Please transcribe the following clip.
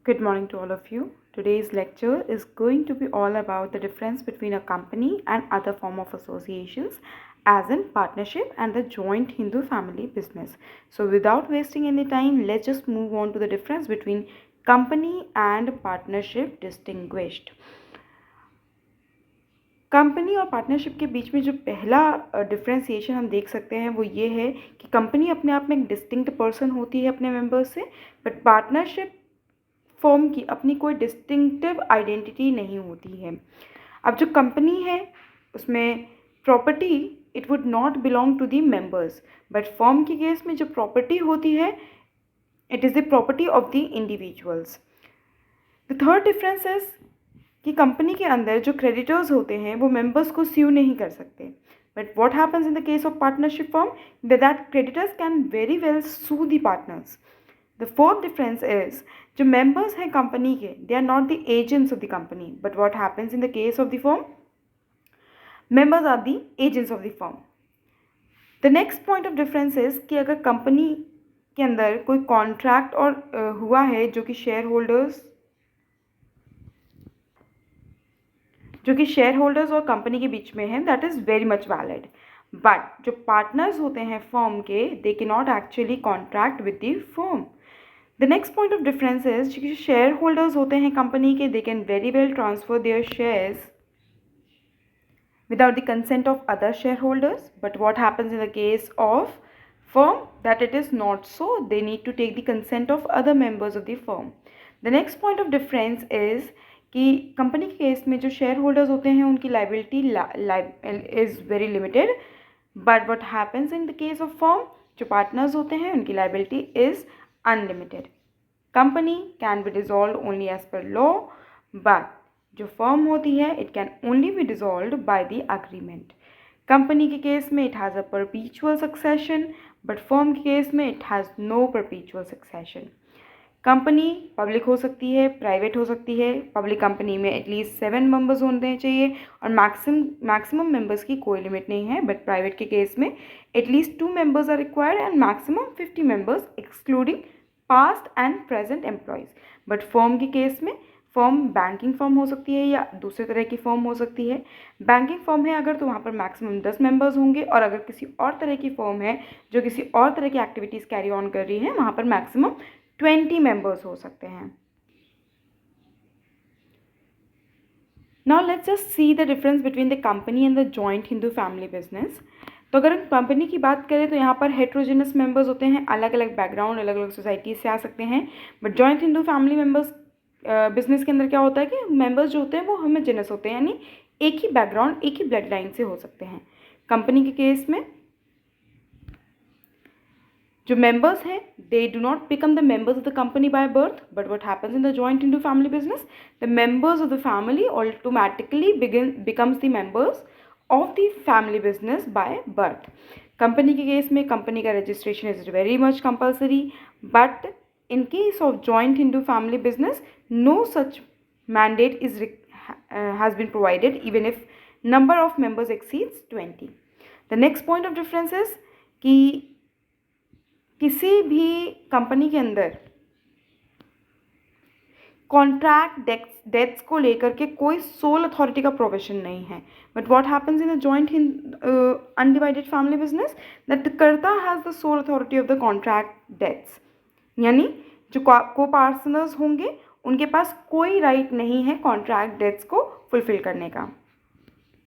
Good morning to all of you. Today's lecture is going to be all about the difference between a company and other form of associations as in partnership and the joint Hindu family business. So without wasting any time, let's just move on to the difference between company and partnership distinguished. Company और partnership के बीच में जो पहला differentiation हम देख सकते हैं वो ये है कि कंपनी अपने आप में एक डिस्टिंक्ट पर्सन होती है अपने मेंबर्स से, बट पार्टनरशिप फर्म की अपनी कोई डिस्टिंक्टिव आइडेंटिटी नहीं होती है। अब जो कंपनी है उसमें property it would not belong to the members, but firm के केस में जो प्रॉपर्टी होती है it is the property of the individuals. The third difference is कि कंपनी के अंदर जो क्रेडिटर्स होते हैं वो मेंबर्स को स्यू नहीं कर सकते, but what happens in the case of partnership firm that creditors can very well sue the partners. The fourth difference is जो मेंबर्स हैं कंपनी के they are not the agents of the company, but what happens in the case of the firm members are the agents of the firm. The next point of difference is कि अगर company के अंदर कोई contract और हुआ है जो कि शेयर होल्डर्स और कंपनी के बीच में है, that is very much valid. But जो पार्टनर्स होते हैं फर्म के they can not actually contract with the firm. The next point of difference is जो शेयर होल्डर्स होते हैं कंपनी के they can very well transfer there shares without the consent of other shareholders, but what happens in the case of firm that it is not so, they need to take the consent of other members of the firm. The next point of difference is कि company के case में जो share holders होते हैं उनकी liability is very limited, but what happens in the case of firm जो partners होते हैं उनकी liability is unlimited. Company can be dissolve only as per law, but जो फर्म होती है it can only be dissolved by the agreement. Company के case में it has a perpetual succession, but firm के case में it has no perpetual succession. Company public हो सकती है, प्राइवेट हो सकती है। पब्लिक कंपनी में एटलीस्ट 7 मेंबर्स होने चाहिए और मैक्सिमम मेंबर्स की कोई लिमिट नहीं है, बट प्राइवेट के केस में at least 2 members are required and maximum 50 members excluding past and present employees. But firm के केस में फर्म बैंकिंग फर्म हो सकती है या दूसरे तरह की फर्म हो सकती है। बैंकिंग फर्म है अगर तो वहाँ पर मैक्सिमम 10 मेंबर्स होंगे, और अगर किसी और तरह की फर्म है जो किसी और तरह की एक्टिविटीज़ कैरी ऑन कर रही है वहाँ पर मैक्सिमम 20 मेंबर्स हो सकते हैं। Now let's just see the difference between the company and the joint Hindu family business. तो अगर कंपनी की बात करें तो यहाँ पर हेट्रोजेनस मेंबर्स होते हैं, अलग अलग बैकग्राउंड अलग अलग सोसाइटीज़ से आ सकते हैं। Butt joint Hindu family members business के अंदर क्या होता है कि मेंबर्स जो होते हैं वो होमोजेनस होते हैं, यानी एक ही बैकग्राउंड एक ही ब्लड लाइन से हो सकते हैं। कंपनी के केस में जो मेंबर्स हैं they do not become the members of the company by birth, but what happens in the joint Hindu family business the members of the family automatically becomes the members of the family business by birth. Company के case में company का registration is very much compulsory, but in case of joint Hindu family business, no such mandate has been provided even if number of members exceeds 20. The next point of difference is कि किसी भी company के अंदर contract dates को लेकर के कोई soul authority का प्रोविजन नहीं है, but what happens in the joint undivided family business that the karta has the sole authority of the contract debts, यानी जो को पार्टनर्स होंगे उनके पास कोई राइट नहीं है कॉन्ट्रैक्ट डेट्स को फुलफिल करने का।